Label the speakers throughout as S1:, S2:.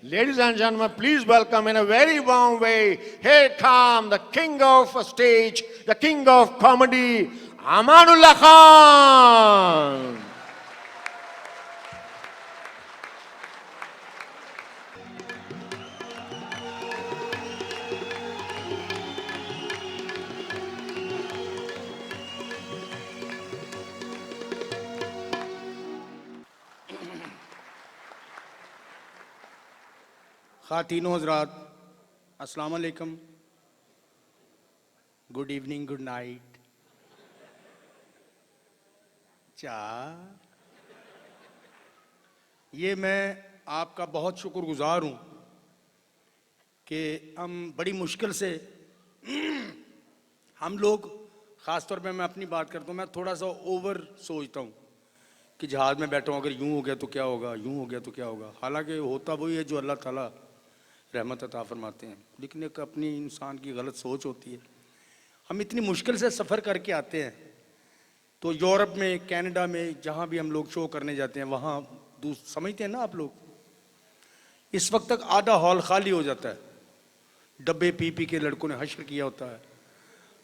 S1: Ladies and gentlemen, please welcome in a very warm way, here come the king of stage, the king of comedy, Amanullah Khan.
S2: ख़ातीनो हज़रात, अस्सलाम वालेकुम, good evening, good night. ये मैं आपका बहुत शुक्रगुजार हूँ कि हम बड़ी मुश्किल से हम लोग, ख़ास तौर पे मैं अपनी बात करता हूँ, मैं थोड़ा सा ओवर सोचता हूँ कि जहाज़ में बैठा हूँ, अगर यूँ हो गया तो क्या होगा, यूँ हो गया तो क्या होगा। हालांकि होता वही है जो अल्लाह ताला रहमत अता फरमाते हैं, लेकिन एक अपनी इंसान की गलत सोच होती है। हम इतनी मुश्किल से सफ़र करके आते हैं, तो यूरोप में, कनाडा में, जहाँ भी हम लोग शो करने जाते हैं, वहाँ समझते हैं ना आप लोग, इस वक्त तक आधा हॉल खाली हो जाता है। डब्बे पी पी के लड़कों ने हश्र किया होता है,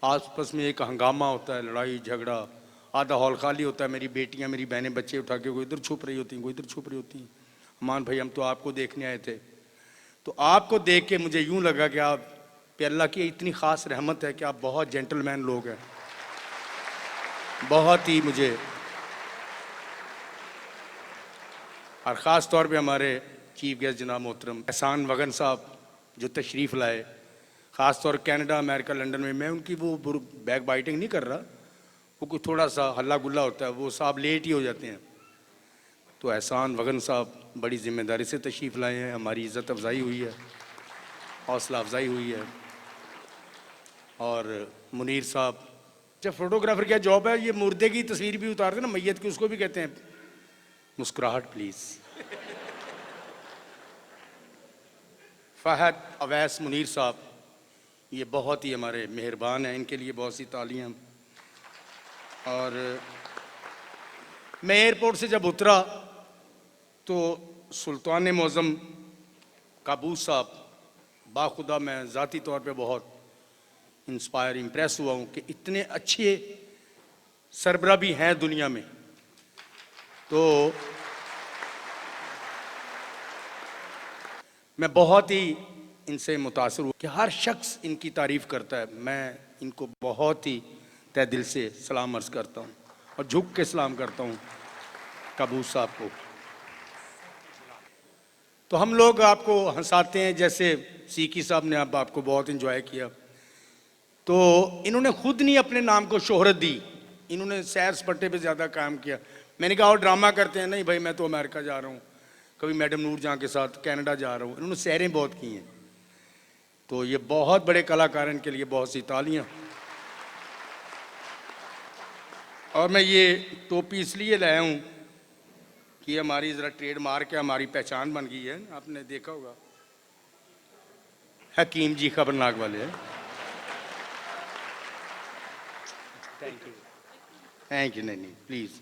S2: आसपास में एक हंगामा होता है, लड़ाई झगड़ा, आधा हॉल खाली होता है। मेरी बेटियाँ, मेरी बहनें बच्चे उठा के कोई इधर छुप रही होती हैं, कोई इधर छुप रही होती हैं। अमान भाई, हम तो आपको देखने आए थे। तो आपको देख के मुझे यूं लगा कि आप पे अल्लाह की इतनी ख़ास रहमत है कि आप बहुत जेंटलमैन लोग हैं। बहुत ही मुझे, और ख़ास तौर पे हमारे चीफ गेस्ट जनाब मोहतरम एहसान वगन साहब जो तशरीफ़ लाए, ख़ास तौर कनाडा, अमेरिका, लंदन में। मैं उनकी वो बैक बाइटिंग नहीं कर रहा, वो कोई थोड़ा सा हल्ला गुल्ला होता है, वो साहब लेट ही हो जाते हैं। तो एहसान वगन साहब बड़ी ज़िम्मेदारी से तशरीफ़ लाए हैं, हमारी इज़्ज़त अफजाई हुई है, हौसला अफजाई हुई है। और मुनीर साहब, जब फोटोग्राफर क्या जॉब है, ये मुर्दे की तस्वीर भी उतारते ना, मैयत की, उसको भी कहते हैं मुस्कुराहट प्लीज़। फ़हद, अवैस, मुनीर साहब ये बहुत ही हमारे मेहरबान हैं, इनके लिए बहुत सी तालियां। और मैं एयरपोर्ट से जब उतरा तो सुल्तान मौज़म काबूस साहब, बाखुदा मैं ज़ाती तौर पे बहुत इंस्पायर, इम्प्रेस हुआ हूँ कि इतने अच्छे सरबरा भी हैं दुनिया में। तो मैं बहुत ही इनसे मुतासर हुआ कि हर शख्स इनकी तारीफ़ करता है। मैं इनको बहुत ही तहे दिल से सलाम अर्ज़ करता हूँ और झुक के सलाम करता हूँ काबूस साहब को। तो हम लोग आपको हंसाते हैं, जैसे सीकी साहब ने अब आपको बहुत इंजॉय किया। तो इन्होंने खुद नहीं अपने नाम को शोहरत दी, इन्होंने सैर सपाटे पे ज़्यादा काम किया। मैंने कहा और ड्रामा करते हैं, नहीं भाई मैं तो अमेरिका जा रहा हूँ, कभी मैडम नूर जहाँ के साथ कनाडा जा रहा हूँ। इन्होंने सैरें बहुत की हैं। तो ये बहुत बड़े कलाकार, इनके लिए बहुत सी तालियाँ। और मैं ये टोपी इसलिए लाया हूँ कि हमारी ज़रा ट्रेडमार्क है, हमारी पहचान बन गई है। आपने देखा होगा हकीम जी खबरनाक वाले हैं। Thank you, thank you. नहीं प्लीज़,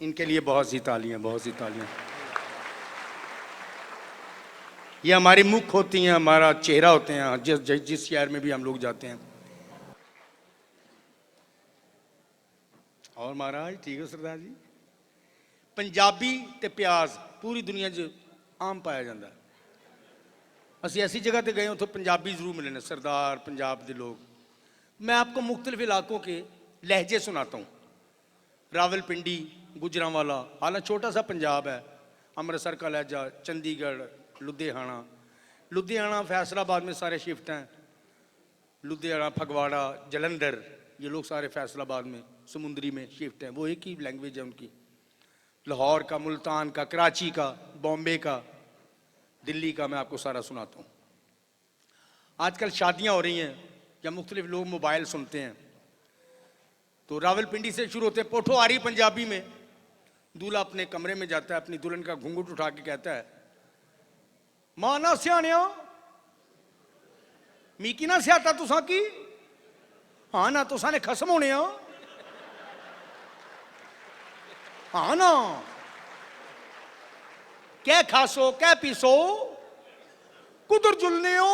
S2: इनके लिए बहुत सी तालियां, बहुत सी तालियां। ये हमारी मुख होती हैं, हमारा चेहरा होते हैं, जिस शहर में भी हम लोग जाते हैं। और महाराज ठीक है सरदार जी, पंजाबी ते प्याज पूरी दुनिया च आम पाया जाता है। असं ऐसी जगह पर गए उतो पंजाबी जरूर मिले, सरदार पंजाब के लोग। मैं आपको मुख्तलिफ इलाकों के लहजे सुनाता हूँ। रावलपिंडी, गुजरांवाला, हालांकि छोटा सा पंजाब है, अमृतसर का लहजा, चंडीगढ़, लुधियाना, लुधियाना फैसलाबाद में सारे शिफ्ट हैं। लुधियाना, फगवाड़ा, जलंधर, ये लोग सारे फैसलाबाद में, समुंदरी में शिफ्ट हैं। वो एक ही लैंग्वेज है उनकी। लाहौर का, मुल्तान का, कराची का, बॉम्बे का, दिल्ली का, मैं आपको सारा सुनाता हूँ। आजकल शादियाँ हो रही हैं या मुख्तलिफ लोग मोबाइल सुनते हैं, तो रावलपिंडी से शुरू होते हैं पोठोहारी पंजाबी में। दूल्हा अपने कमरे में जाता है, अपनी दुल्हन का घूंघट उठा के कहता है, मां ना सियाणिया मीकी ना सियाता तुसा की, हाँ ना तुसा ने खसम होने, हाँ ना। कै खासो कै पीसो कुदर जुलने हो।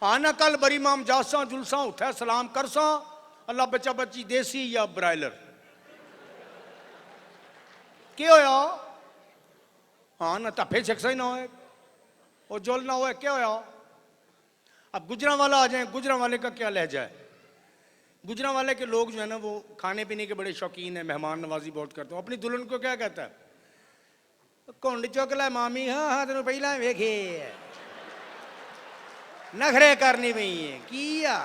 S2: हाँ ना कल बरी माम जासा जुलसा उठा सलाम करसा अल्लाह बच्चा बच्ची देसी या ब्रायलर क्या होया। हाँ ना तफे छकसा ही ना हो और जुल ना हो क्या होया। अब गुजरांवाला आ जाए, गुजरांवाले का क्या लहजा है। गुजरांवाले के लोग जो है ना वो खाने पीने के बड़े शौकीन है, मेहमान नवाजी बहुत करते हो। अपनी दुल्हन को क्या कहता है, कुंड चुक लै मामी, हाँ हाँ तेन पहला वेखे नखरे करनी पई है की आ,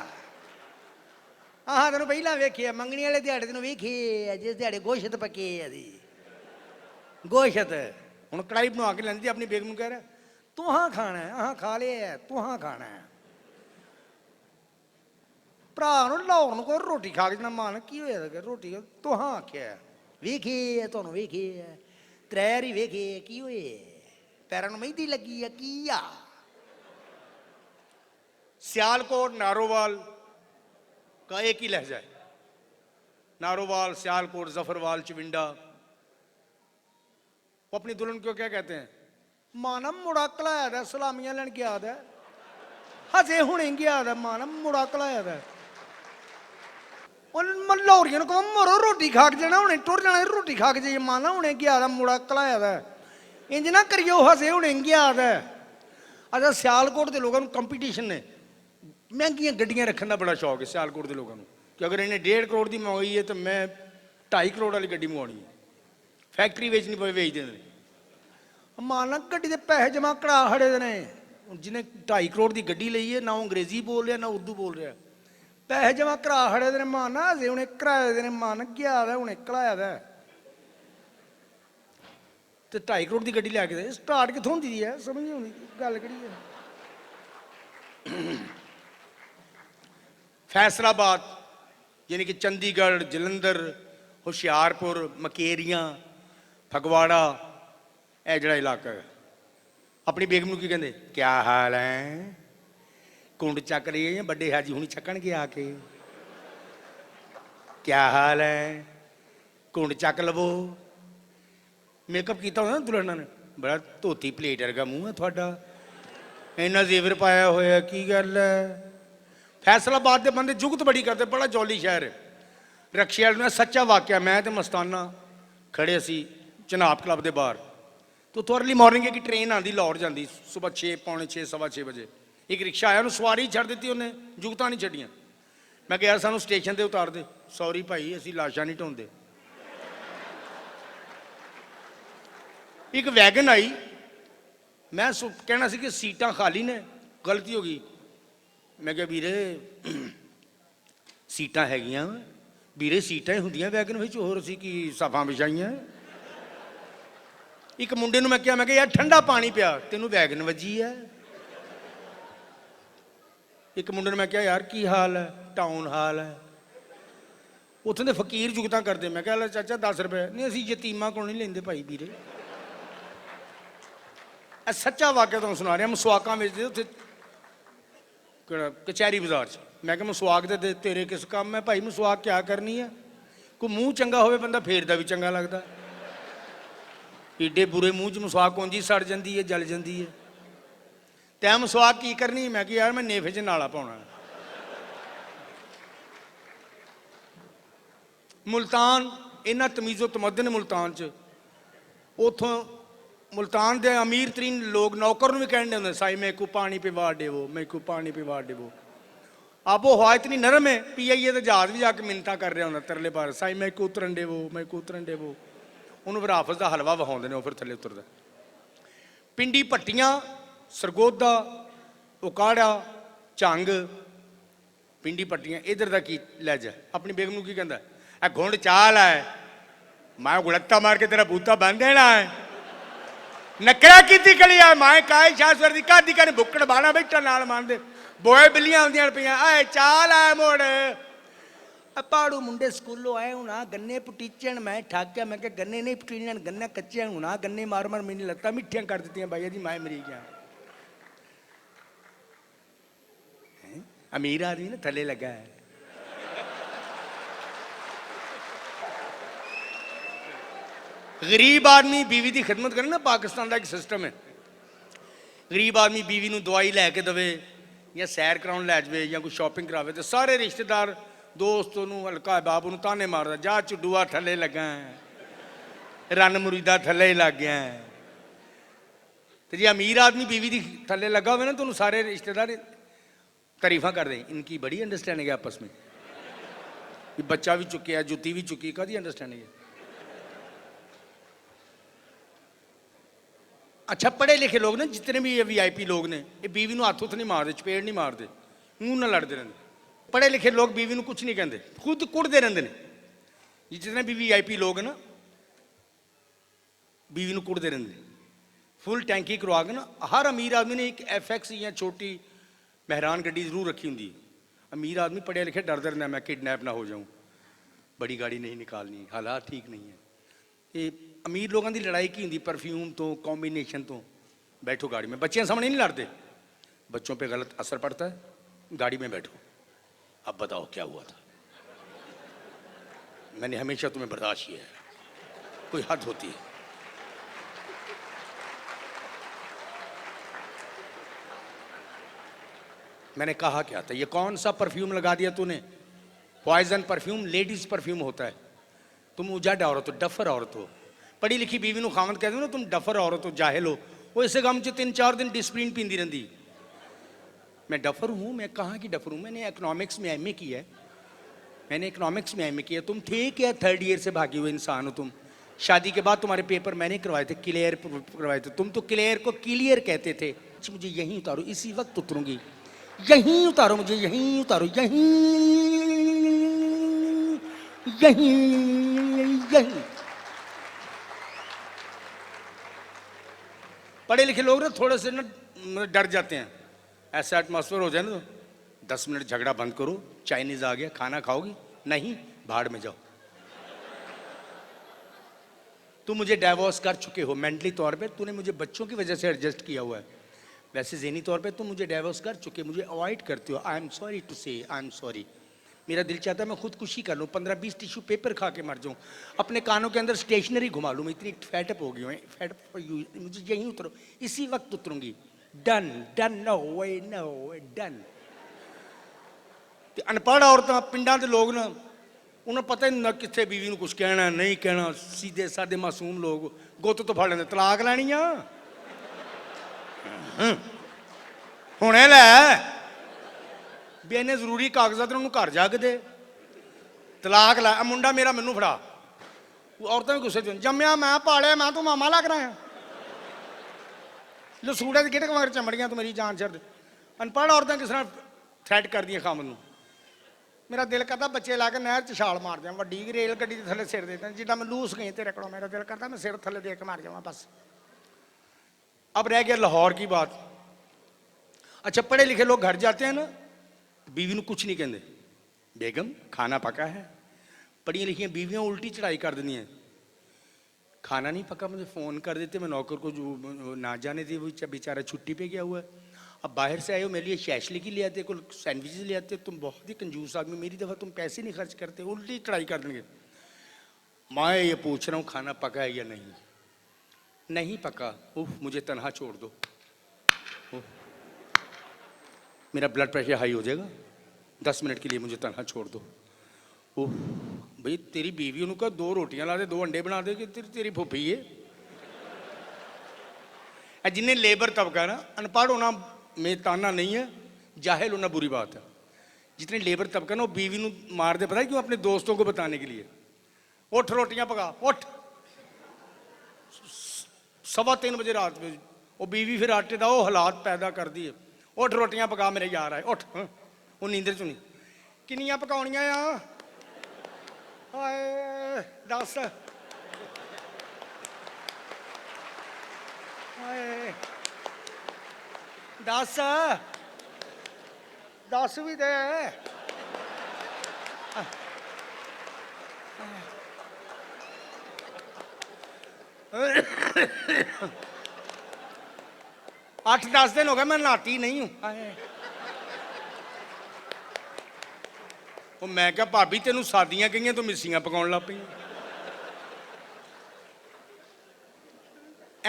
S2: हाँ हाँ तेन पहला वेखे मंगनी वाले दिहाड़े तेन वेखे जिस दिहाड़े गोशत पके अभी गोशत हूँ कड़ाई बना के लैंदी अपनी बेगम कह रहा तू हाँ खाना है, हाँ खा लिया तू हाँ खाना है। भरा लाहौर को रोटी खा के जना मन की हो रोटी तू हाँ आख्या वेखे तुहानू वेखे त्रै ही वेखे की होए पैरों में मेहंदी लगी है की आ। सियालकोट नारोवाल का एक ही लहजा है। नारोवाल, सियालकोट, जफरवाल, चिविंडा। वो अपनी दुल्हन को क्या कहते हैं, माना मुड़ा कलाया था सलामियां लैन गया था हजे हुने गया था माना मुड़ा कलाया था लाहौरिया को मरो रोटी खा के जाना हुने टुर जाना रोटी खा के जाइए माना हुने गया था मुड़ा कलाया था इंज ना करियो हजे हुने गया था। अच्छा सियालकोट के लोगों कंपीटीशन ने महंगिया गड्डियां रखने का बड़ा शौक है सियालकोट के लोगों कि अगर इन्हें 1.5 करोड़ की मंगाई है तो मैं 2.5 करोड़ वाली गड्डी मंगवानी है, फैक्ट्री बेचनी पे बेच देने। माना गड्डी के पैसे जमा करा खड़े ने जिन्हें 2.5 करोड़ की गड्डी ली है ना अंग्रेजी बोल रहा ना उर्दू बोल रहा पैसे जमा करा खड़े ने माना अजे उन्हें कराए दे मन गया उन्हें कलाया था तो 2.5 करोड़ की गड्डी लैके दे स्टार्ट कितों होंगी है समझ नहीं आती गल कही है। फैसलाबाद यानी कि चंडीगढ़, जलंधर, हुशियारपुर, मकेरियां, फगवाड़ा यह जड़ा इलाका है। अपनी बेगम की कहते क्या हाल है कुंड चक रही है बड़े हाजी हुणी चकन के आके क्या हाल है कुंड चक लवो। मेकअप किया होना दुल्हना ने बड़ा धोती प्लेट वर्गा मूँह है थोड़ा इन्ना जेवर पाया होया की गल है। फैसलाबाद के बंदे जुगत बड़ी करते बड़ा जौली शहर है। रक्शे वाले ने सच्चा वाकया मैं तो मस्ताना खड़े असी चनाब क्लब के बाहर तो तो अर्ली मॉर्निंग की ट्रेन आती लाहौर जाती सुबह 6 पौने 6 सवा 6 बजे एक रिक्शा आया उन्हें सवारी छड़ दी उन्हें जुगत नहीं छड़िया। मैं कहा यार सानू स्टेशन से उतार दे सॉरी भाई असी लाशा नहीं ढोंदे। एक वैगन आई मैं कहना सी कि सीटां खाली ने गलती हो गई मैं क्या वीरे सीटां हैगियां वीरे सीटां ही होंदियां वैगन विच होर असीं की सफा विछाइयां। एक मुंडे नूं मैं क्या यार ठंडा पानी पिया तेनों वैगन वजी है। एक मुंडे नूं मैं क्या यार की हाल है टाउन हाल है उत्थों दे फकीर जुगतां करते मैं क्या चाचा 10 रुपए नहीं असीं यतीमां कोल नहीं लेंदे भाई वीरे। सच्चा वाकया तुहानूं सुना रहा मसवाकां वेचदे उत्थे कचहरी बाजार च मैं क्या मसवाक दे तेरे किस काम है भाई मसवाक क्या करनी है कोई मूँह चंगा होवे बंदा फेरदा भी चंगा लगदा एडे बुरे मूँह च मसवाक कौंजी सड़ जाती है जल जाती है तैं मसवाक की करनी मैं कि यार मैं नेफे च नाला पाउणा। मुल्तान इन्ना तमीज़ो तमदन मुल्तान च उतों मुल्तान के अमीर तरीन लोग नौकर भी कहने होंगे साई मेरे को पानी पिवा देवो मेरे को पानी पिवा देवो। आबो हवा इतनी नरम है PIA तो जहाज भी जाके मिन्नतां कर रहा होंगे तरले पार साई मेरे को उतरन देवो मेरे को उतरन देवो उन्होंने फिर हाफज का हलवा वहाते हैं फिर थले उतरता। पिंडी भट्टियां सरगोदा उकाड़ा झंग पिंडी भट्टियां इधर का की लहजा अपनी बेगम की कहता है घुंड चाल है मैं गुड़त्ता मार के तेरा बूता बन देना है नकरा की कली है माए काय शासवर की घादी कने बुक्कड़ बाना बैठा नाल मारदे बोए बिल्लियां आउंदियां पियां आए चाल है मोड़ पाड़ू मुंडे स्कूलों आए हूँ ना गन्ने पुटीचन मैं ठाक्या मैं क्या गन्ने नहीं पुटीचन गन्ने कच्चे हूँ ना गन्ने मार मार मेरी लत्तां मिठियां कर दी भाई जी माए मरी गया। अमीर आदमी ना थले लगा है गरीब आदमी बीवी की खिदमत करे ना, पाकिस्तान का एक सिस्टम है, गरीब आदमी बीवी को दवाई लैके देवे या सैर कराउन लै जाए या कोई शॉपिंग करावे, तो सारे रिश्तेदार दोस्त उन्होंने हल्का बाप उन्होंने ताने मारदा, जा चुडूआ थले लगा रन मुरीदा थले ही लग गया है। तो जी अमीर आदमी बीवी की थले लगा हो ना, तो सारे रिश्तेदार तारीफा कर दें, इनकी बड़ी अंडरस्टैंडिंग है आपस में, कि बच्चा भी चुके जुत्ती भी चुकी, कदी अंडरस्टैंडिंग है। अच्छा पढ़े लिखे लोग ने, जितने भी ये VIP लोग ने, ये बीवी को हथ हुथ नहीं मारते, चपेड़ नहीं मारते, मूँह ना लड़ते रहते। पढ़े लिखे लोग बीवी को कुछ नहीं कहते, खुद कुटते रहते हैं। जितने भी VIP लोग हैं ना, बीवी को कुटते रहते हैं। फुल टैंकी करवा के ना, हर अमीर आदमी ने एक FX या छोटी महरान गड्डी जरूर रखी होंगी। अमीर आदमी पढ़े लिखे डरता रहता, मैं किडनैप ना हो जाऊँ, बड़ी गाड़ी नहीं निकालनी, हालात ठीक नहीं है। ये अमीर लोगों की लड़ाई की होंगी परफ्यूम तो, कॉम्बिनेशन तो। बैठो गाड़ी में, बच्चे सामने नहीं लड़ते, बच्चों पे गलत असर पड़ता है, गाड़ी में बैठो, अब बताओ क्या हुआ था। मैंने हमेशा तुम्हें बर्दाश्त किया है, कोई हद होती है। मैंने कहा क्या था, ये कौन सा परफ्यूम लगा दिया तूने, पॉइजन परफ्यूम, लेडीज परफ्यूम होता है। तुम उजाड़ औरत हो, डफर औरत हो। पढ़ी लिखी बीवी को खामद कहते हो ना, तुम डफर औरत हो, जाहिल हो। वो इस गम च 3-4 दिन डिस्प्लिन पींदी रहती। मैं डफर हूँ, मैं कहाँ की डफर हूँ, मैंने इकोनॉमिक्स में MA किया है, मैंने इकोनॉमिक्स में MA किया। तुम ठीक है 3rd ईयर से भागी हुए इंसान हो तुम। शादी के बाद तुम्हारे पेपर मैंने करवाए थे, क्लियर करवाए थे। तुम तो क्लियर को क्लियर कहते थे। मुझे यहीं उतारो, इसी वक्त उतरूंगी, यहीं उतारो मुझे, यहीं उतारो, यहीं यहीं यहीं। पढ़े लिखे लोग ना थोड़े से ना डर जाते हैं, ऐसा एटमॉस्फेयर हो जाए ना, 10 मिनट झगड़ा बंद करो, चाइनीज आ गया, खाना खाओगी, नहीं भाड़ में जाओ। तुम मुझे डाइवोर्स कर चुके हो मेंटली तौर पे, तूने मुझे बच्चों की वजह से एडजस्ट किया हुआ है, वैसे ज़हनी तौर पे तुम मुझे डाइवोर्स कर चुके, मुझे अवॉइड करते हो। आई एम सॉरी टू से, आई एम सॉरी। मेरा दिल चाहता है मैं खुदकुशी कर लूँ, 15-20 टिश्यू पेपर खा के मर जाऊँ, अपने कानों के अंदर स्टेशनरी घुमा लूँ, मैं इतनी फैटअप हो गई हूँ, फैटअप फॉर यू, मुझे यहीं उतरो, इसी वक्त उतरूंगी। डन डन, नो वे, नो वे, डन। अनपढ़ औरतां पिंडां दे लोग ना, उन्हें पता ही नहीं कितने बीवी को कुछ कहना नहीं कहना, सीधे साधे मासूम लोग गुत्त तो फड़ लेंदे, तलाक लैनी आ हुणे लै भी, इन्ने जरूरी कागजात उन्होंने घर जाके दे, तलाक लै। मुंडा मेरा मैनू फड़ा, औरतां भी गुस्से च, जम्मिया मैं पालिया मैं, तू मामा लग रहा है, लसूड़े की गिटक मगर चमड़ियां, तो मेरी जान छड़ दे। अनपढ़ औरतें किस तरह थ्रैट कर दियां खामन। मेरा दिल करता बच्चे ला के नहर च छाल मार दियां, वड्डी रेल गड्डी के थले सिर देता, जिदा मैं लूस गई तेरे को, मेरा दिल करता मैं सिर थले दे के मार जावा बस। अब रह गया लाहौर की बात। अच्छा पढ़े लिखे लोग घर जाते हैं ना, बीवी को कुछ नहीं कहते, बेगम खाना पका है। पढ़िया लिखियाँ बीवियाँ उल्टी चढ़ाई कर देती हैं, खाना नहीं पका मुझे फ़ोन कर देते, मैं नौकर को जो ना जाने थे वो बेचारा छुट्टी पे गया हुआ है। अब बाहर से आए हो, मेरे लिए शैशली की ले आते, कुछ सैंडविचेस ले आते, तुम बहुत ही कंजूस आदमी, मेरी दफ़ा तुम पैसे नहीं खर्च करते, उल्टी चढ़ाई कर देंगे। मैं ये पूछ रहा हूँ खाना पका है या नहीं, नहीं पका, उफ मुझे तनहा छोड़ दो, मेरा ब्लड प्रेशर हाई हो जाएगा, 10 मिनट के लिए मुझे तनहा छोड़ दो। ओह भाई तेरी बीवी उन्होंने कहा 2 रोटियां ला दे, 2 अंडे बना दे, कि तेरी फुफी है। जिन्हें लेबर तबका ना, अनपढ़ होना में ताना नहीं है, जाहिल होना बुरी बात है। जितने लेबर तबका ना वो बीवी को मार दे, पता है क्यों, अपने दोस्तों को बताने के लिए। उठ रोटियां पका, उठ 3:15 बजे रात में, वो बीवी फिर आटे का वो हालात पैदा कर दी है, उठ रोटियां पका मेरे यार आए, उठ। वो नींदर चुनी किनियां पकाउणियां आ, हाय दस, हाय दस, 10 भी दे। 8-10 दिन हो गए मैं नहाती नहीं हूँ। वो मैं क्या भाभी तेनू सादियां कही तो मिसियां पकाउण लग पई।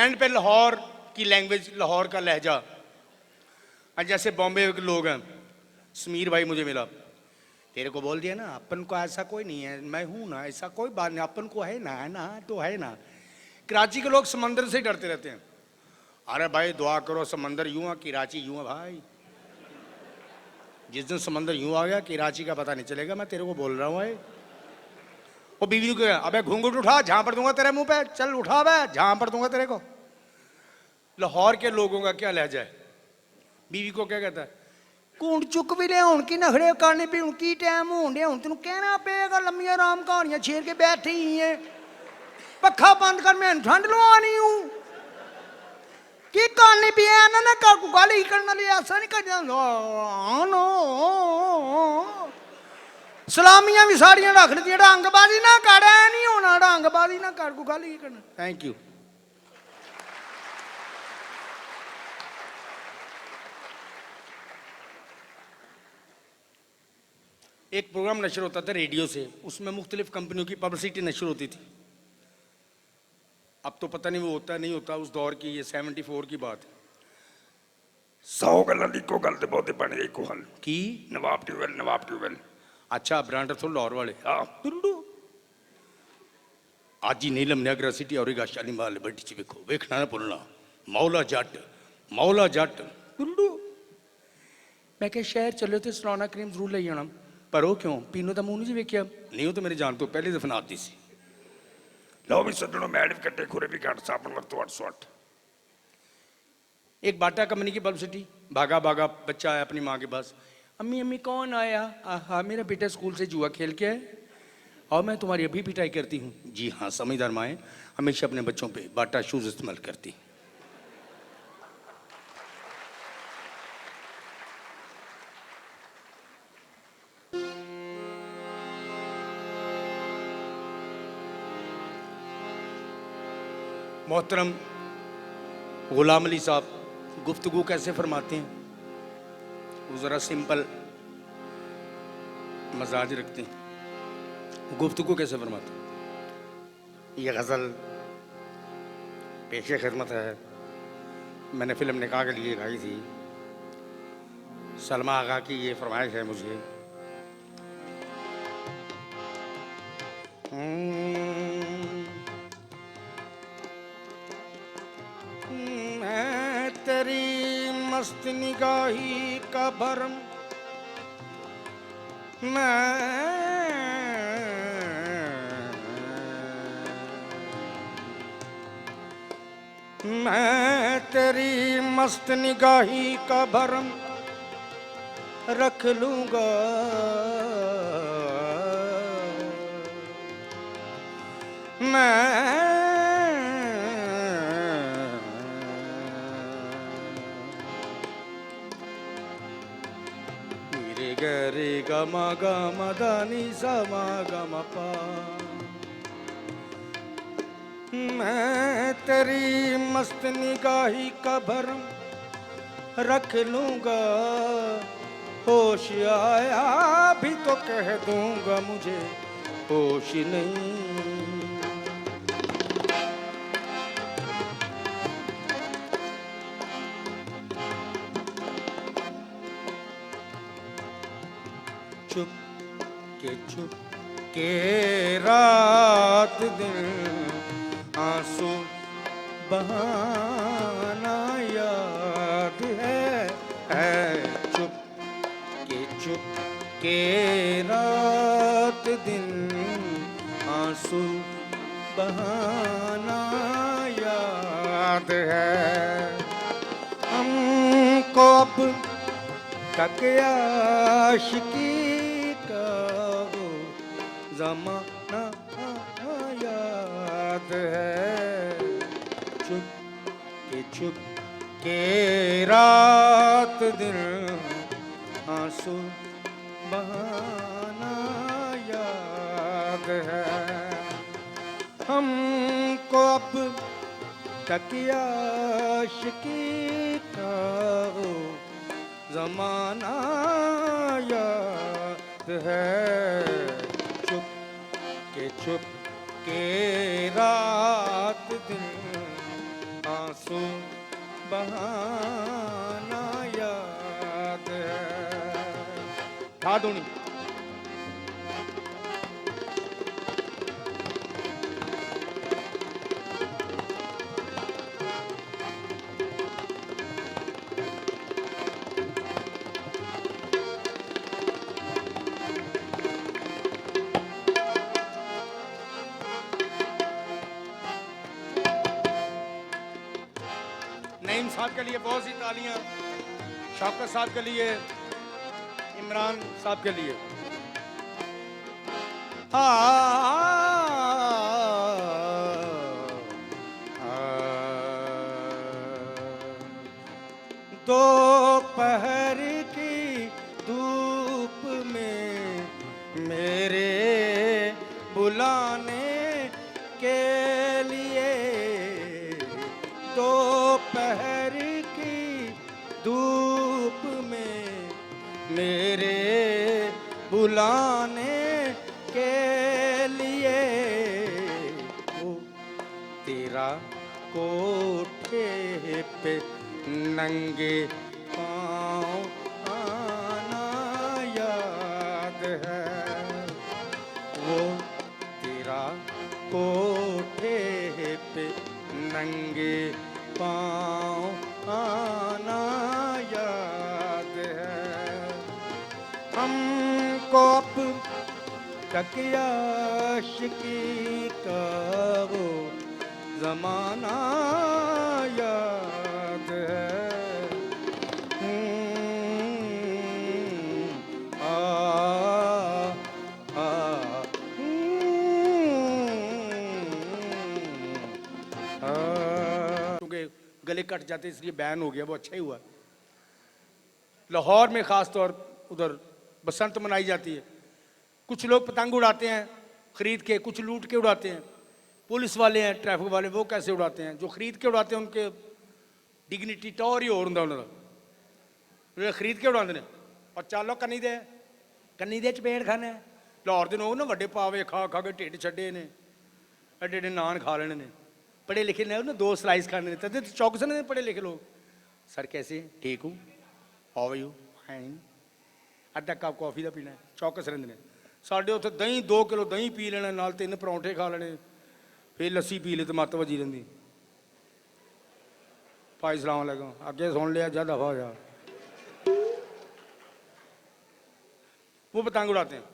S2: एंड पे लाहौर की लैंग्वेज, लाहौर का लहजा। आज जैसे बॉम्बे के लोग हैं, समीर भाई मुझे मिला, तेरे को बोल दिया ना अपन को ऐसा कोई नहीं है, मैं हूं ना, ऐसा कोई बात नहीं, अपन को है ना तो है ना। कराची के लोग समंदर से डरते रहते हैं। अरे भाई दुआ करो समंदर यूं है, कराची यूं है भाई। जिस दिन समंदर यूं आ गया कराची का पता नहीं चलेगा, मैं तेरे को बोल रहा हूँ भाई। वो बीवी को, अबे घूंघट उठा, जहां पर दूंगा तेरे मुंह पे, चल उठा बे, जहां पर दूंगा तेरे को। लाहौर के लोगों का क्या लहजा है। बीवी को क्या कहता है, कूंड चुक भी ले हूं की नखड़े करने पे हूं की टाइम हों दे, हूं तेन कहना पेगा लम्मिया राम कहानियां छेड़ के बैठी ही है, पखा बंद कर, मैं ठंड लवानी हूं की करनी भी है ना का गाली करने लिए ऐसा नहीं कर नो। सलामियां भी साड़ियां रख ली, रंगबाजी ना कर, नहीं होना रंगबाजी ना कर, को गाली करना। Thank you. एक प्रोग्राम नशर होता था रेडियो से, उसमें मुख्तलिफ कंपनियों की पब्लिसिटी नशर होती थी। अब तो पता नहीं वो होता नहीं होता, उस दौर की ये 74 की बात है।
S3: 100 गल्लां दी को गल ते बहुते बन गई को हल
S2: की
S3: नवाब ट्यूबवेल।
S2: अच्छा ब्रांड तो लाहौर वाले आज ही नीलम नगर सिटी और शाली माल बड़ी च वेखो, वेखना ना भुलना, मौला जट मैं क्या शहर चलो तो सलाना क्रीम जरूर ले जाना, पर वो क्यों पीनो का मुंह नहीं जी वेख्या, नहीं वो तो मेरे जान तो पहले दफना आती सी।
S3: लो भी सज्जनों, मैड भी कट्टे खुरे भी घट साबुन वरतो 808।
S2: एक बाटा कंपनी की पब्लिसिटी, भागा भागा बच्चा आया अपनी माँ के पास, अम्मी अम्मी कौन आया, हाँ मेरा बेटा स्कूल से जुआ खेल के आए और मैं तुम्हारी अभी पिटाई करती हूँ। जी हाँ, समझदार माएँ हमेशा अपने बच्चों पे बाटा शूज इस्तेमाल करती। मोहतरम गुलाम अली साहब गुफ्तगू कैसे फरमाते हैं, वो ज़रा सिंपल मजाज रखते हैं। गुफ्तगू कैसे फरमाते हैं। ये गज़ल पेशे खिदमत है, मैंने फिल्म निकाह के लिए गाई थी। सलमा आगा की ये फरमाइश है मुझे। मैं तेरी मस्त निगाही का भरम, मैं तेरी मस्त निगाही का भरम रख लूंगा, मैं रे ग म ग म द नि स म ग म प। मैं तेरी मस्त निगाही का भरम रख लूंगा, होश आया भी तो कह दूंगा मुझे होश नहीं। चुप के रात दिन आंसू बहाना याद है। चुप के रात दिन आंसू बहाना याद है। हमको अब तक आशिकी ज़माना याद है। चुप के रात दिन आंसू बहाना याद है। हमको अब तक आशिकी का वो ज़माना याद है। चुप के रात दिन आना याद है। ठा दूनी नईम साहब के लिए बहुत सी तालियां, शौकत साहब के लिए, इमरान साहब के लिए। दोपहर की धूप में मेरे बुलाने के लिए, दोपहर की धूप में मेरे बुलाने के लिए, वो तेरा कोठे पे नंगे पाँव आना याद है, वो तेरा कोठे पे नंगे पाँव आना याद है। हमको अब तक आशिकी का वो जमाना याद है। क्योंकि गले कट जाते इसलिए बैन हो गया, वो अच्छा ही हुआ। लाहौर में ख़ास तौर उधर बसंत मनाई जाती है। कुछ लोग पतंग उड़ाते हैं खरीद के, कुछ लूट के उड़ाते हैं। पुलिस वाले हैं, ट्रैफिक वाले, वो कैसे उड़ाते हैं? जो खरीद के उड़ाते हैं उनके डिग्निटी टॉर ही होर हुंदा उन्हां दा। खरीद के उड़ाते हैं और चलो कन्नी दे चपेड़ खाने। लाहौर के लोग ना वड्डे पावे खा खा के ढिड छड्डे ने, एडे एडे नान खा लेने ने। पढ़े लिखे ने ना 2 स्लाइस खाने ने, तदे चौकस ने पढ़े लिखे लोग। सर कैसे, ठीक हूँ, हाउ आर यू, फाइन, अद्धा कप कॉफी का पीना, चौकस रहिंदे ने। साडे उत्थे दही 2 किलो दही पी लेना, नाल 3 परौंठे खा लेने, फिर लस्सी पी ले तो मत वजी रहिंदी। भाई सलाम अलैकुम, अगे सुन लिया, जा दफा हो जा। वो पतंग उड़ाते हैं।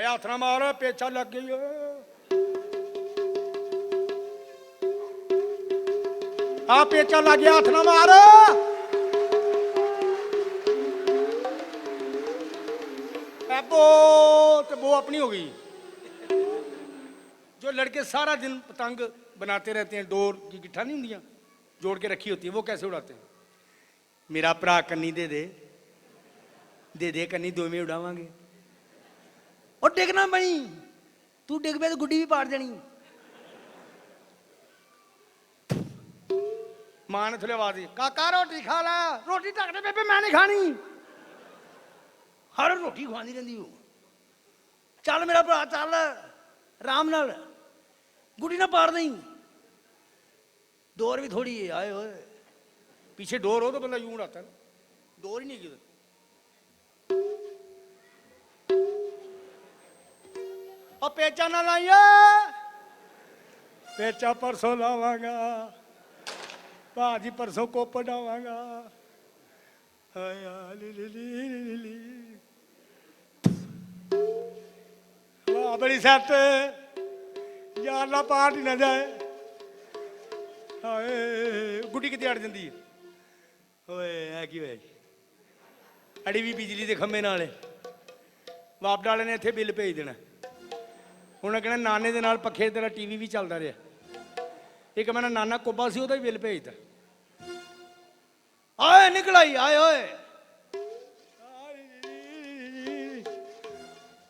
S2: हाथ ना मारो, पेचा लग गई आ, पेचा लग गया, हाथ ना मारो। वो अपनी हो गई। जो लड़के सारा दिन पतंग बनाते रहते हैं, डोर की गिट्ठा नहीं होंगी जोड़ के रखी होती है, वो कैसे उड़ाते हैं? मेरा भरा कन्नी दे दे कन्नी, 2 में उड़ावांगे। और डिगना बनी, तू डिग पे तो गुड्डी भी पाड़ देनी। मां ने थोड़ी आवाज दी, काका रोटी खा ला। रोटी ढक दे बेबे, मैं नहीं खानी। हर रोटी खुआंदी रहिंदी हो। चल मेरा भरा चल, आराम नाल, गुड्डी ना पाड़ दई। डोर भी थोड़ी है, आए होए पीछे डोर हो तो बंदा यूं उड़ाता है, डोर ही नहीं की। और पेचा ना लाइए, पेचा परसों लावांगा भाजी, परसों कोप डावांगा। बड़ी सैट यार ला पार ही ना जाए। गुड्डी कितनी अड़ जाती है? है की होया जी, अड़ी भी बिजली के खंभे नाल। बाप डाले ने इत्थे बिल भेज देना। उन्हें कहना नाने दे नाल पखे तेरा टीवी भी चलता रहा। एक मेरा नाना कुब्बा सी, ओदा भी बिल भेजता। आए निकल आई, आए ओए,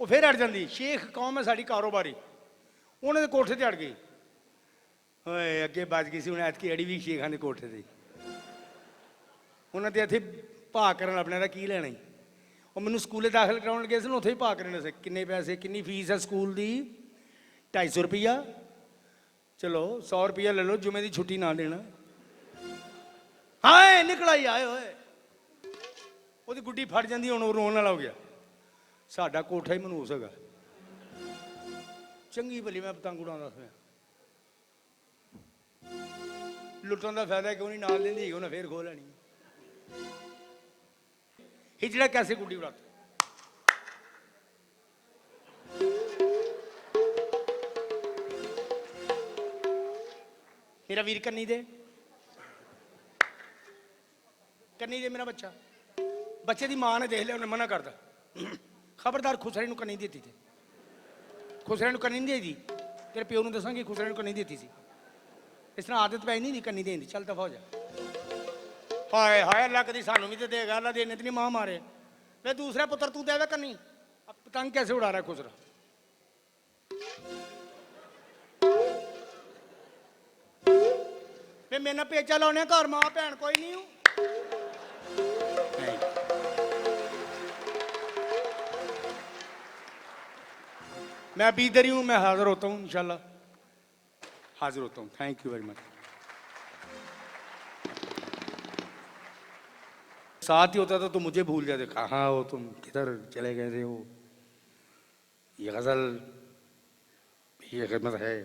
S2: वो फिर अड़ जाती। शेख कौम है साड़ी कारोबारी, उन्हें कोठे ते अड़ गई। ओए अगे बच गई सी, उन्हें ऐतकी अड़ी भी शेखां दे कोठे ते। उन्हें तो इत्थे भाऽ करन अपने दा की लैना। और मैनू स्कूले दाखिल कराउण लगे सी, उत्थे ही भाऽ करने से किन्ने पैसे, किन्नी फीस है स्कूल दी? 250 रुपया, चलो 100 रुपया ले लो, जुमे की छुट्टी ना देना। हाँ निकल आई आए होए, ਉਹਦੀ ਗੁੱਡੀ ਫੜ ਜਾਂਦੀ, ਹੁਣ ਉਹ ਰੋਣ ਵਾਲਾ ਹੋ ਗਿਆ। ਸਾਡਾ ਕੋਠਾ ਹੀ ਮਨੂਸ ਹੈਗਾ, ਚੰਗੀ ਭਲੀ ਮੈਂ ਪਤੰਗ ਉਡਾਉਂਦਾ ਹੋਇਆ। ਲੁੱਟਣ ਦਾ ਫਾਇਦਾ ਕਿਉਂ ਨਹੀਂ, ਨਾਲ ਲੈਂਦੀ ਉਹਨੇ ਫੇਰ ਖੋਹ ਲੈਣੀ। ਹਿਜੜਾ कैसे गुड्डी उड़ाते? मेरा वीर कन्नी दे, कन्नी दे मेरा बच्चा। बच्चे की मां ने देख लिया, उन्हें मना करता, खबरदार खुसरे नूं कन्नी देती थी, खुसरे नूं कन्नी नहीं दी। तेरे प्यो नूं दसांगी खुसरे नूं कन्नी देती सी। इस तरह आदत पै नहीं कन्नी देन दी। चल दफा हो जा। हाय हाय अल्लाह कदी सानू भी तो देगा, अल्लाह देने तो नहीं मां मारे। वे दूसरा पुत्र तू देवे कन्नी, अब पतंग कैसे उड़ा रहा है खुसरा? वे मेरे ना पेचा लाने घर, मां भैन कोई नहीं हूं। मैं अभी इधर ही हूं, मैं हाजिर होता हूं इंशाल्लाह, हाजिर होता हूं। Thank you very much. साथ ही होता था तो मुझे भूल जाते, कहाँ हो तुम, किधर चले गए थे? वो ये गजल, ये खिदमत है।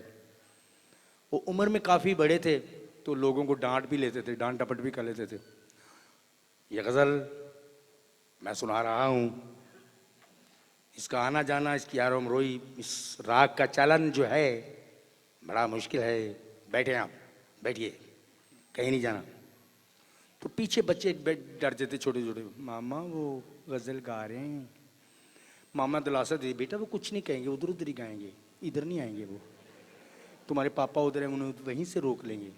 S2: वो उम्र में काफ़ी बड़े थे तो लोगों को डांट भी लेते थे, डांट टपट भी कर लेते थे। ये गजल मैं सुना रहा हूँ, इसका आना जाना, इसकी आरोम रोई, इस राग का चलन जो है बड़ा मुश्किल है। बैठे आप, बैठिए, कहीं नहीं जाना। तो पीछे बच्चे डर जाते छोटे छोटे, मामा वो गज़ल गा रहे हैं। मामा दिलासा दे, बेटा वो कुछ नहीं कहेंगे, उधर उधर ही गाएंगे, इधर नहीं आएंगे। वो तुम्हारे पापा उधर हैं, उन्हें वहीं से रोक लेंगे।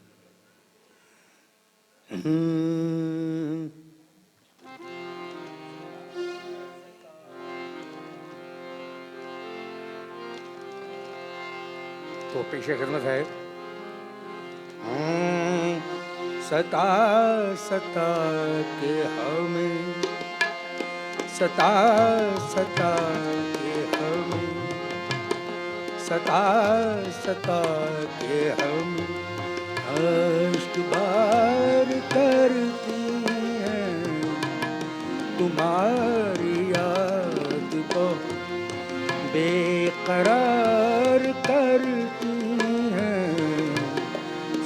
S2: तो पेशे खिदमत है। सता सता के हमें, सता सता के हमें, सता सता के हमें अष्ट बार करती हैं तुम्हारी याद को बेकरार करती हैं,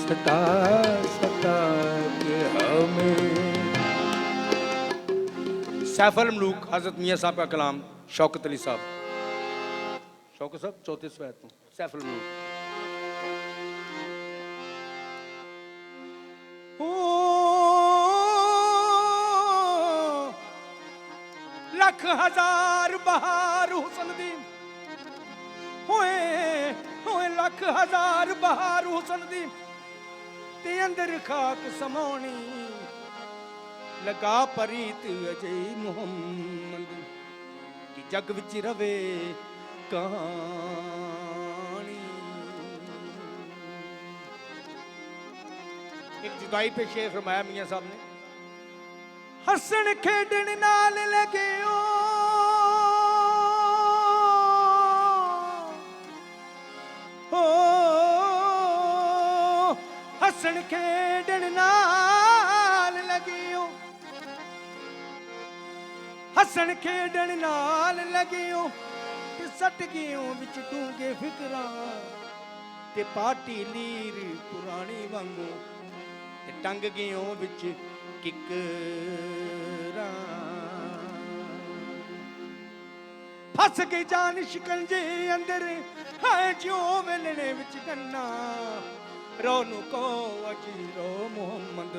S2: सता सता के हमें। सैफ अल मलूक हजरत मियाँ साहब का कलाम, शौकत अली साहब, शौकत साहब 34 आयत में, सैफ अल मलूक। लख हजार बहार हुसन दी होए होए, लख हजार बहार हुसन दी ते अंदर खाक समानी, लगा परीत अजय मुहम्मद की जग विच रवे कहानी। एक जुदाई पे शेर फरमाया मियां साहब ने, हसन खेडन नाल लगे हसन खेडन नाल लगियो, हसन खेडन नाल लगियो ते सट गियो विच डूंगे फिकरां ते पाटी लीर पुरानी वांगू ते टंग गियो विच किकरां। फस गई जान शिकंजे अंदर है ज्यों वेलणे विच गन्ना, रो नु को अज रो मुहम्मद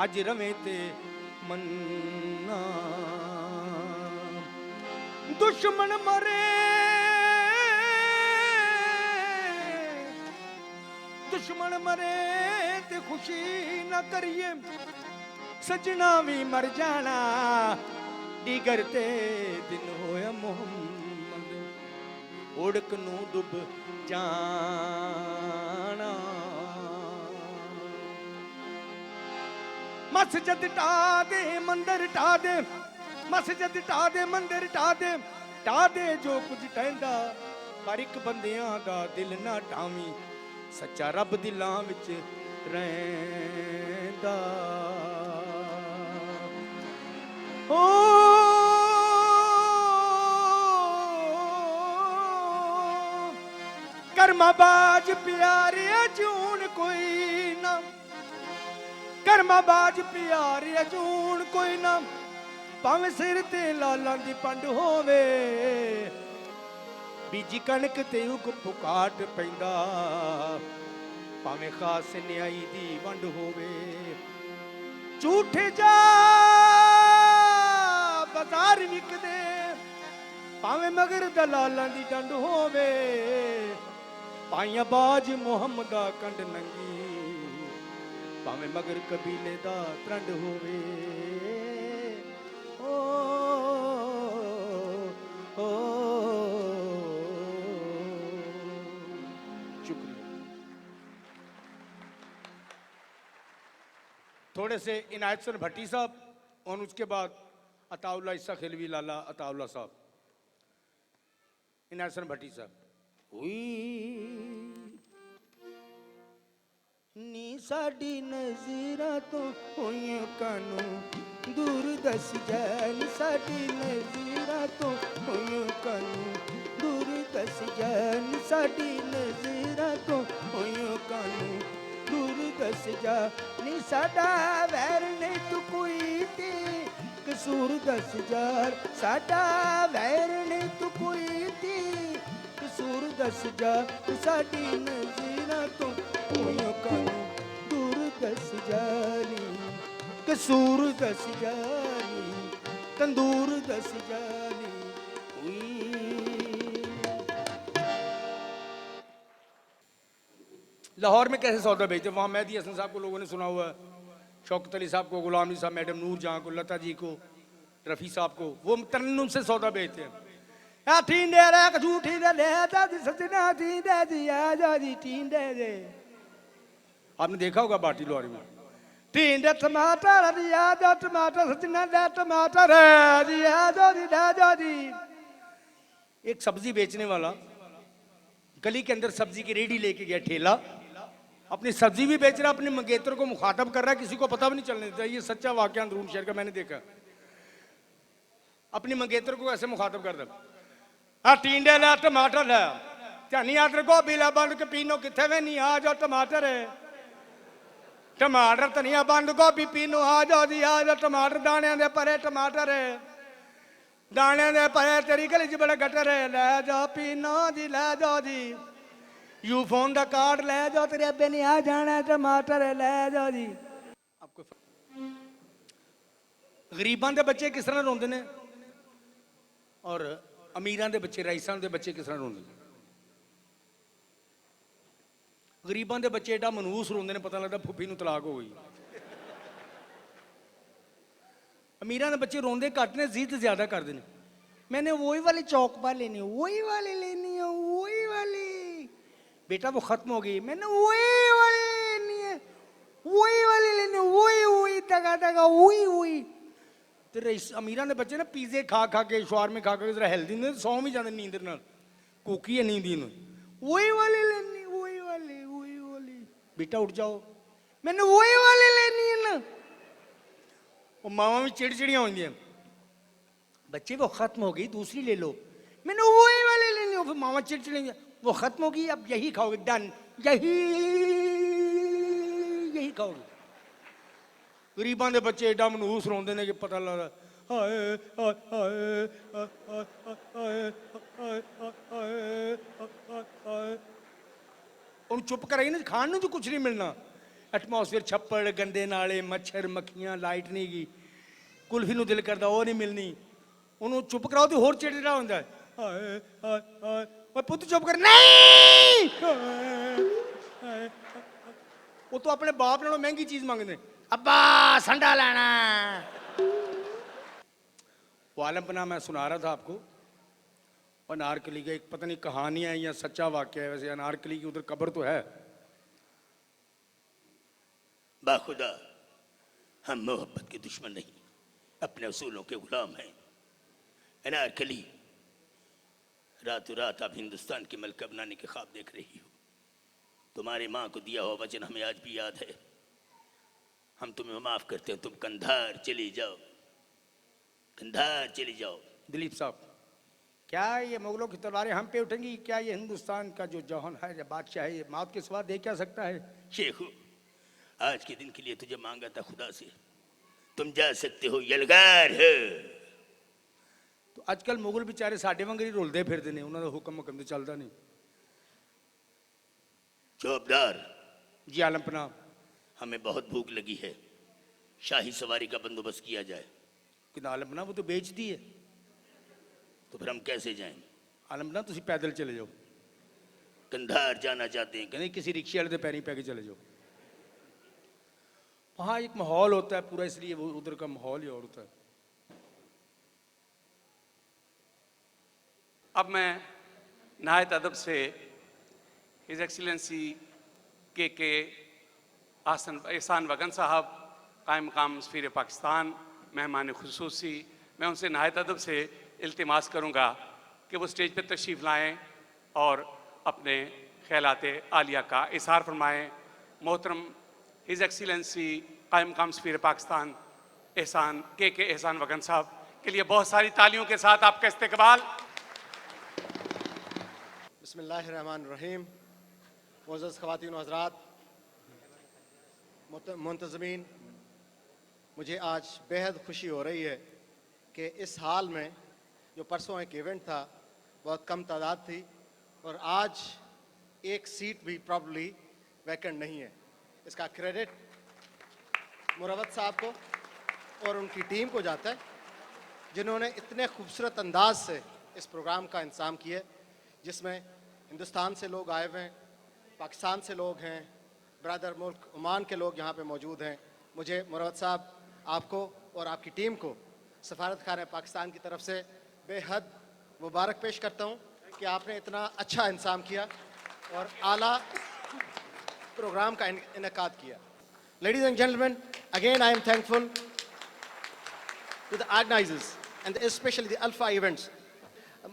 S2: अज रवे ते मन्ना। दुश्मन मरे दुश्मन मरे ते खुशी न करिए, सजना भी मर जाना डिगर ते दिन होया मुहम्मद, उड़क नू डुब जाना। मस्जिद टा दे मंदिर टा दे, मस्जिद टा दे मंदिर टा दे जो कुछ कहंदा, पर एक बंदियां दा दिल ना टावी, ਸੱਚਾ ਰੱਬ ਦਿਲਾਂ ਵਿੱਚ ਰਹਿੰਦਾ। ਓ ਕਰਮਾ ਬਾਜ ਪਿਆਰਿਆ ਜੂਨ ਕੋਈ ਨਾ, ਕਰਮਾ ਬਾਜ ਪਿਆਰਿਆ ਜੂਨ ਕੋਈ ਨਾ, ਭਾਵੇਂ ਸਿਰ ਤੇ ਲਾਲਾਂ ਦੀ ਪੰਡ ਹੋਵੇ, ਬੀਜੀ ਕਣਕ ਤੇ ਉਗ ਪੁਕਾਟ ਪੈਂਦਾ, ਭਾਵੇਂ ਖਾਸ ਨਿਆਈ ਦੀ ਵੰਡ ਹੋਵੇ। ਝੂਠੇ ਜਾ ਬਾਜ਼ਾਰ ਵਿਕਦੇ, ਭਾਵੇਂ ਮਗਰ ਦਲਾਲਾਂ ਦੀ ਡੰਡ ਹੋਵੇ, ਪਾਈਆਂ ਬਾਜ ਮੁਹੰਮਦਾ ਕੰਡ ਨੰਗੀ, ਭਾਵੇਂ ਮਗਰ ਕਬੀਲੇ ਦਾ ਤਰੰਡ ਹੋਵੇ। ਓ ਓ शुक्रिया। थोड़े से इनायत हसन भट्टी साहब और उसके बाद अताउल्ला ईसा खिलवी लाला अताउल्ला साहब। इनायत हसन भट्टी साहब। नी साडी नज़रां तो होइयां कानू दूर दस जान, साडी नज़रां तो होइयां कानू दूर दस जान, साडी नज़रां तो होइयां कानू दूर दस जा। नी साडा वैर नहीं तू कोई ते कसूर दस जार, साडा वैर नहीं तू कोई ते कसूर दस जा। साडी नज़रां तो होइयां कानू दूर दस जानी, कसूर दस जानी, तंदूर दस जानी। लाहौर में कैसे सौदा बेचते, वहाँ मेहदी हसन साहब को लोगों ने सुना हुआ है, शौकत अली साहब को, गुलाम अली साहब, मैडम नूर जहाँ को, लता जी को, रफ़ी साहब को, वो तरन्नुम से सौदा बेचते हैं। या ठींडे रे झूठी दे ले दादी सजना ठींडे दी आ जादी ठींडे दे। आपने देखा होगा बाटी लोहारी में ठींडे टमाटर दिया दो टमाटर सजना दे टमाटर दिया दो दी। एक सब्जी बेचने वाला गली के अंदर सब्जी की रेडी लेके गया ठेला, अपनी सब्जी भी बेच रहा, अपने मंगेतर को मुखातब कर रहा है, किसी को पता भी नहीं चलने देता। ये सच्चा वाकया अंदरून शहर का मैंने देखा। अपनी मंगेतर को ऐसे मुखातब कर रहा, हाँ टींडे ला टमाटर है, चानी आदर गोभी ला बंद के पीनो किथे वे नहीं आ जाओ टमाटर है, टमाटर धनिया बंद गोभी पीनो आ जाओ जी आ जाओ टमाटर दाने दे परे टमाटर है, दाने दे परे तेरी गली च बड़ा गटर है, ले जाओ पीनो जी ले जाओ जी, यू फोन का कार्ड ले जाओ तेरे अब्बे ने आ जाना टमाटर है ले जाओ जी। आपको गरीबां दे बच्चे किस तरह रोंदे ने और अमीरां दे बच्चे राइसां दे बच्चे किस तरह रोंदे ने। गरीबां दे बच्चे एडा मनूस रोंदे ने पता लगदा फुफी नूं तलाक हो गई। अमीरां दे बच्चे रोंदे घट ने जिद ज्यादा करदे ने, मैंने वही वाली चौक पर लेनी है, वही वाली लेनी है, वही वाली बेटा वो खत्म हो गई, मैंने वही वाली लेनी है, वही वाली लेनी है, वही वही तगा तगा वही वही। तेरे अमीरां दे बच्चे ना पिज़्ज़े खा खा के शवारमे खा खा के जरा हेल्दी ने सौ भी जाते नींद नाल कोकी है नींद इन वही वाली लेनी वही वाली बेटा उठ जाओ मैंने वही वाली लेनी है ना। वो मावा भी चिड़चिड़ियाँ होंगी बच्चे वो खत्म हो गई दूसरी ले लो, मैंने वही वाली लेनी हो, फिर मावा चिड़चिड़ी वो खत्म होगी अब यही खाओगे डन यही खाओगे। गरीबां दे बच्चे एडा मनूस रोंदे ने कि पता लगदा हाय हाय हाय उन चुप कराई ना खाण नूं तो कुछ नहीं मिलना। एटमोसफेयर छप्पड़ गंदे नाले मच्छर मक्खियां लाइट नहीं गई कुल्फी नूं दिल करदा वो नहीं मिलनी उन्हों चुप कराओ तो होर चिड़चिड़ा होंदा है हाय हाय हाय पुत चुप कर नहीं वो तो अपने बाप नालों महंगी चीज मंगदे अब्बा संडा लेना। वो आलमपना मैं सुना रहा था आपको अनारकली का एक पता नहीं कहानी है या सच्चा वाक्य है, वैसे अनारकली की उधर कब्र तो है।
S4: बाखुदा हम मोहब्बत के दुश्मन नहीं अपने उसूलों के गुलाम हैं। अनारकली रातों रात आप हिंदुस्तान की मलका बनाने के ख्वाब देख रही हो, तुम्हारी माँ को दिया हुआ वचन हमें आज भी याद है। हम तुम्हें माफ करते हैं, तुम कंधार चली जाओ, कंधार चली जाओ।
S2: दिलीप साहब, क्या ये मुगलों की तलवारें हम पे उठेंगी? क्या ये हिंदुस्तान का जो जौहन है, जो बादशाह है, ये मौत के सिवा दे क्या सकता है?
S4: शेखू, आज के दिन के लिए तुझे मांगा था खुदा से, तुम जा सकते हो, यलगार है।
S2: तो आजकल मुगल बेचारे साडे वांगर ही रुलदे फिरदे ने, उन्होंने हुक्म हुक्म तो चलता नहीं।
S4: चौबदार
S2: जी आलमपना,
S4: हमें बहुत भूख लगी है, शाही सवारी का बंदोबस्त किया जाए।
S2: कि आलमपना वो तो बेच दी है।
S4: तो फिर हम कैसे जाएं?
S2: आलमपना तुम पैदल चले जाओ।
S4: कंधार जाना चाहते हैं?
S2: कहते किसी रिक्शे वाले के पैरी पै के चले जाओ। वहाँ एक माहौल होता है पूरा, इसलिए वो उधर का माहौल ही और होता है।
S5: अब मैं नहायत अदब से हिज एक्सीलेंसी के एहसान वगन साहब, कायम मकाम सफ़ीर पाकिस्तान, मेहमान खुसूसी, मैं उनसे नहायत अदब से इल्तिमास करूँगा कि वो स्टेज पर तशरीफ़ लाएँ और अपने ख़यालात आलिया का इज़हार फरमाएँ। मोहतरम हिज एक्सीलेंसी कायम मकाम सफ़ीर पाकिस्तान एहसान वगन साहब के लिए बहुत सारी तालियों के साथ आपका इस्तकबाल।
S1: बिस्मिल्लाहिर्रहमानिर्रहीम। मुअज़्ज़ज़ ख़वातीन व हज़रात, मुंतज़मीन, मुझे आज बेहद खुशी हो रही है कि इस हाल में जो परसों एक इवेंट था, बहुत कम तादाद थी और आज एक सीट भी प्रॉब्ली वैकेंट नहीं है। इसका क्रेडिट मुरवत साहब को और उनकी टीम को जाता है, जिन्होंने इतने खूबसूरत अंदाज से इस प्रोग्राम का इंतज़ाम किया, जिसमें हिंदुस्तान से लोग आए हुए हैं, पाकिस्तान से लोग हैं, ब्रदर मुल्क ओमान के लोग यहाँ पे मौजूद हैं। मुझे मुरवत साहब, आपको और आपकी टीम को सफारत खाने पाकिस्तान की तरफ से बेहद मुबारक पेश करता हूँ कि आपने इतना अच्छा इंतज़ाम किया और आला प्रोग्राम का इनेकाद किया। Ladies and gentlemen, again I am thankful to the organizers and especially the Alpha Events.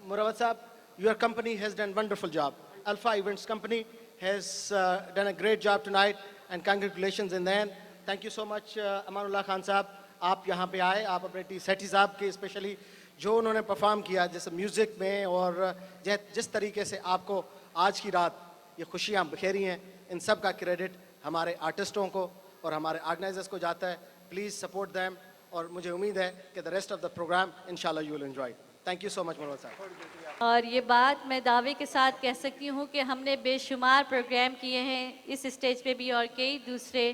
S1: Murawat Saab, your company has done a wonderful job. Alpha Events company has done a great job tonight and congratulations in the end. Thank you so much Amanullah Khan Saab. आप यहाँ पे आए, आप अपने T सेठी साहब के specially जो उन्होंने परफॉर्म किया जैसे म्यूज़िक में और जिस तरीके से आपको आज की रात ये खुशियाँ बिखेरी हैं, इन सब का क्रेडिट हमारे आर्टिस्टों को और हमारे ऑर्गेनाइजर्स को जाता है। प्लीज़ सपोर्ट दैम और मुझे उम्मीद है कि the rest of the program इंशाल्लाह you will enjoy. Thank you so much Murawat sahab.
S6: और ये बात मैं दावे के साथ कह सकती हूँ कि हमने बेशुमार प्रोग्राम किए हैं इस स्टेज पे भी और कई दूसरे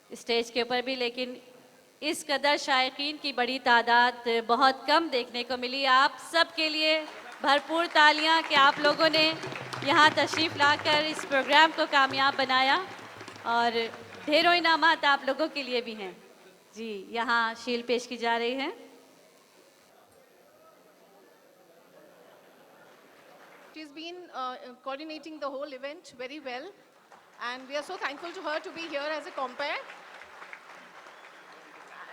S6: स्टेज के ऊपर भी, लेकिन इस कदर शायकीन की बड़ी तादाद बहुत कम देखने को मिली। आप सब के लिए भरपूर तालियां कि आप लोगों ने यहाँ तशरीफ़ लाकर इस प्रोग्राम को कामयाब बनाया और ढेरों इनामात आप लोगों के लिए भी हैं। जी, यहाँ शील पेश की जा रही है।
S7: She's been coordinating the whole event very well, and we are so thankful to her to be here as a compere.